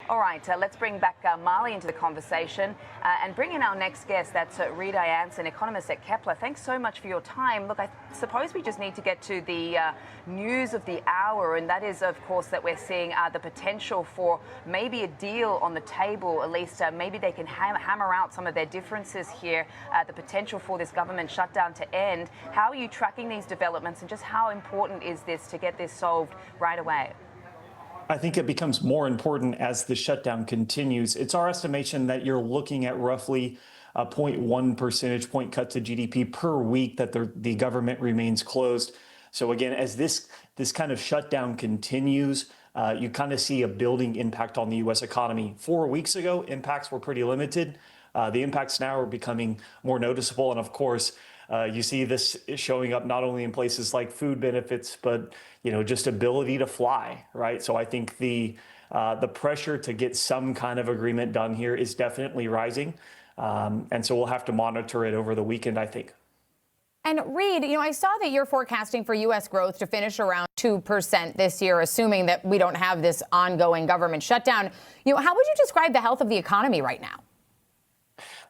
All right, let's bring back Marley into the conversation and bring in our next guest. That's Reid I'Anson, economist at Kpler. Thanks so much for your time. Look, I suppose we just need to get to the news of the hour, and that is, of course, that we're seeing the potential for maybe a deal on the table. At least maybe they can hammer out some of their differences here, the potential for this government shutdown to end. How are you tracking these developments, and just how important is this to get this solved right away? I think it becomes more important as the shutdown continues. It's our estimation that you're looking at roughly a 0.1 percentage point cut to GDP per week that the government remains closed. So again, as this kind of shutdown continues, you kind of see a building impact on the U.S. economy. 4 weeks ago, impacts were pretty limited. The impacts now are becoming more noticeable. And of course, you see this showing up not only in places like food benefits, but just ability to fly, right? So I think the pressure to get some kind of agreement done here is definitely rising, and so we'll have to monitor it over the weekend, I think. And Reid, I saw that you're forecasting for U.S. growth to finish around 2% this year, assuming that we don't have this ongoing government shutdown. How would you describe the health of the economy right now?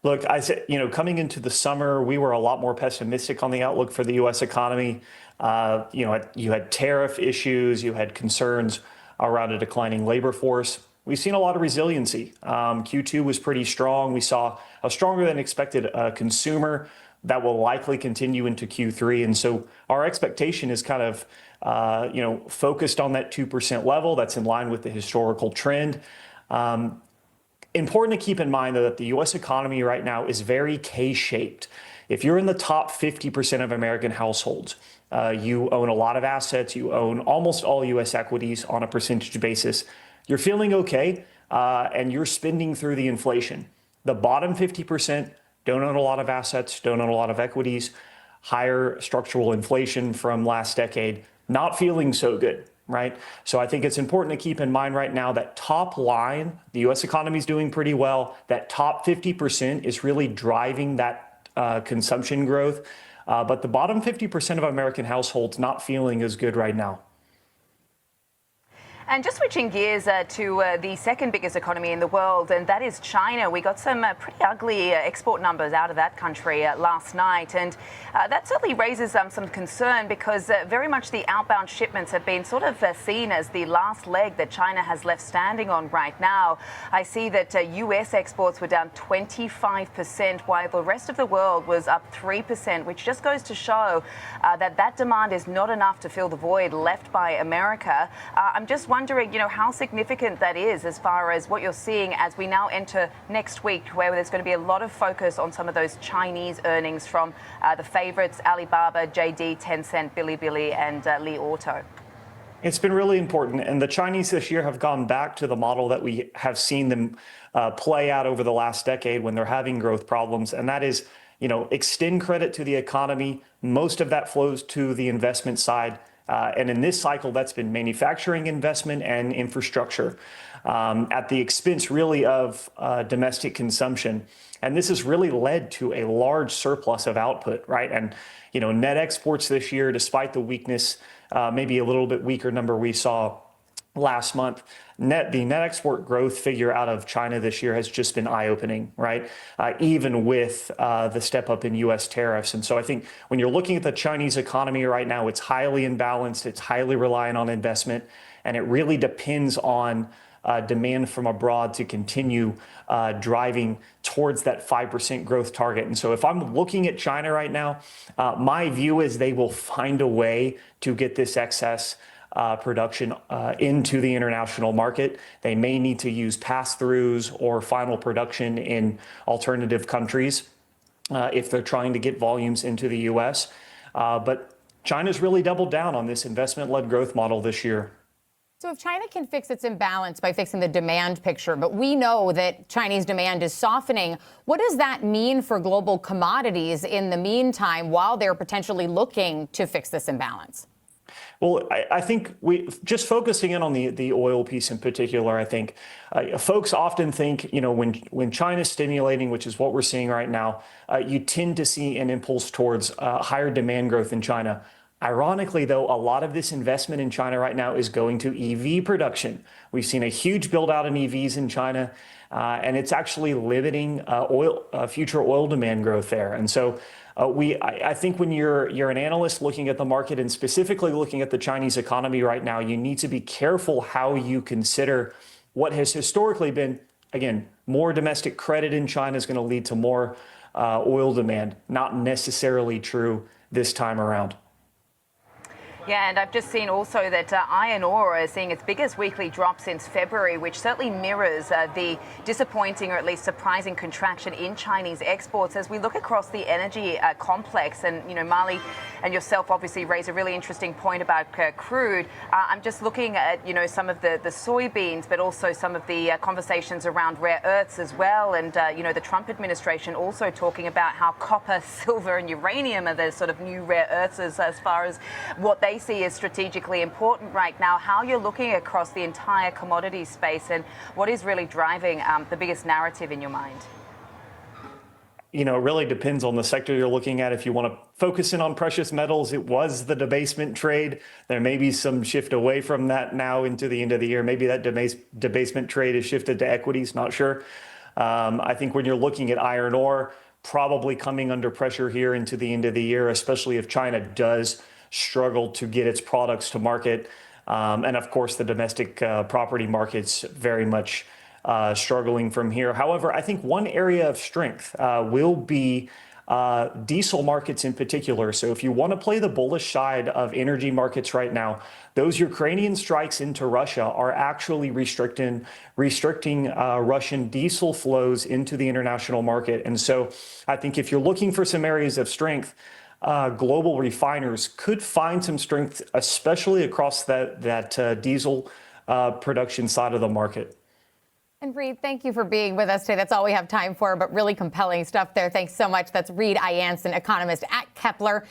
Look, I said, coming into the summer, we were a lot more pessimistic on the outlook for the U.S. economy. You had tariff issues, you had concerns around a declining labor force. We've seen a lot of resiliency. Q2 was pretty strong. We saw a stronger than expected consumer that will likely continue into Q3. And so our expectation is kind of, focused on that 2% level. That's in line with the historical trend. Important to keep in mind, though, that the U.S. economy right now is very K-shaped. If you're in the top 50% of American households, you own a lot of assets, you own almost all U.S. equities on a percentage basis, you're feeling okay, and you're spending through the inflation. The bottom 50% don't own a lot of assets, don't own a lot of equities, higher structural inflation from last decade, not feeling so good. Right. So I think it's important to keep in mind right now that top line, the U.S. economy is doing pretty well. That top 50% is really driving that consumption growth. But the bottom 50% of American households not feeling as good right now. And just switching gears to the second biggest economy in the world, and that is China. We got some pretty ugly export numbers out of that country last night. And that certainly raises some concern because very much the outbound shipments have been sort of seen as the last leg that China has left standing on right now. I see that U.S. exports were down 25%, while the rest of the world was up 3%, which just goes to show that demand is not enough to fill the void left by America. I'm just wondering, how significant that is as far as what you're seeing as we now enter next week, where there's going to be a lot of focus on some of those Chinese earnings from the favorites, Alibaba, JD, Tencent, Bilibili, and Li Auto. It's been really important. And the Chinese this year have gone back to the model that we have seen them play out over the last decade when they're having growth problems. And that is, extend credit to the economy. Most of that flows to the investment side. And in this cycle, that's been manufacturing investment and infrastructure at the expense really of domestic consumption. And this has really led to a large surplus of output, right? And, net exports this year, despite the weakness, maybe a little bit weaker number we saw last month, the net export growth figure out of China this year has just been eye-opening, right? Even with the step up in U.S. tariffs. And so I think when you're looking at the Chinese economy right now, it's highly imbalanced, it's highly reliant on investment, and it really depends on demand from abroad to continue driving towards that 5% growth target. And so if I'm looking at China right now, my view is they will find a way to get this excess production into the international market. They may need to use pass-throughs or final production in alternative countries if they're trying to get volumes into the U.S. But China's really doubled down on this investment-led growth model this year. So if China can fix its imbalance by fixing the demand picture, but we know that Chinese demand is softening, what does that mean for global commodities in the meantime while they're potentially looking to fix this imbalance? Well, I think just focusing in on the oil piece in particular, I think folks often think, when China's stimulating, which is what we're seeing right now, you tend to see an impulse towards higher demand growth in China. Ironically, though, a lot of this investment in China right now is going to EV production. We've seen a huge build out in EVs in China, and it's actually limiting future oil demand growth there. And so I think when you're an analyst looking at the market and specifically looking at the Chinese economy right now, you need to be careful how you consider what has historically been, again, more domestic credit in China is going to lead to more oil demand. Not necessarily true this time around. Yeah, and I've just seen also that iron ore is seeing its biggest weekly drop since February, which certainly mirrors the disappointing or at least surprising contraction in Chinese exports. As we look across the energy complex, and, you know, Marley and yourself obviously raise a really interesting point about crude. I'm just looking at, you know, some of the soybeans, but also some of the conversations around rare earths as well. And, you know, the Trump administration also talking about how copper, silver and uranium are the sort of new rare earths as far as what they see as strategically important right now. How you're looking across the entire commodity space and what is really driving the biggest narrative in your mind? You know, it really depends on the sector you're looking at. If you want to focus in on precious metals, it was the debasement trade. There may be some shift away from that now into the end of the year. Maybe that debasement trade has shifted to equities, not sure. I think when you're looking at iron ore, probably coming under pressure here into the end of the year, especially if China does struggle to get its products to market. And of course, the domestic property markets very much struggling from here. However, I think one area of strength will be diesel markets in particular. So if you want to play the bullish side of energy markets right now, those Ukrainian strikes into Russia are actually restricting Russian diesel flows into the international market. And so I think if you're looking for some areas of strength, global refiners could find some strength, especially across that diesel production side of the market. And Reid, thank you for being with us today. That's all we have time for, but really compelling stuff there. Thanks so much. That's Reid I'Anson, economist at Kpler.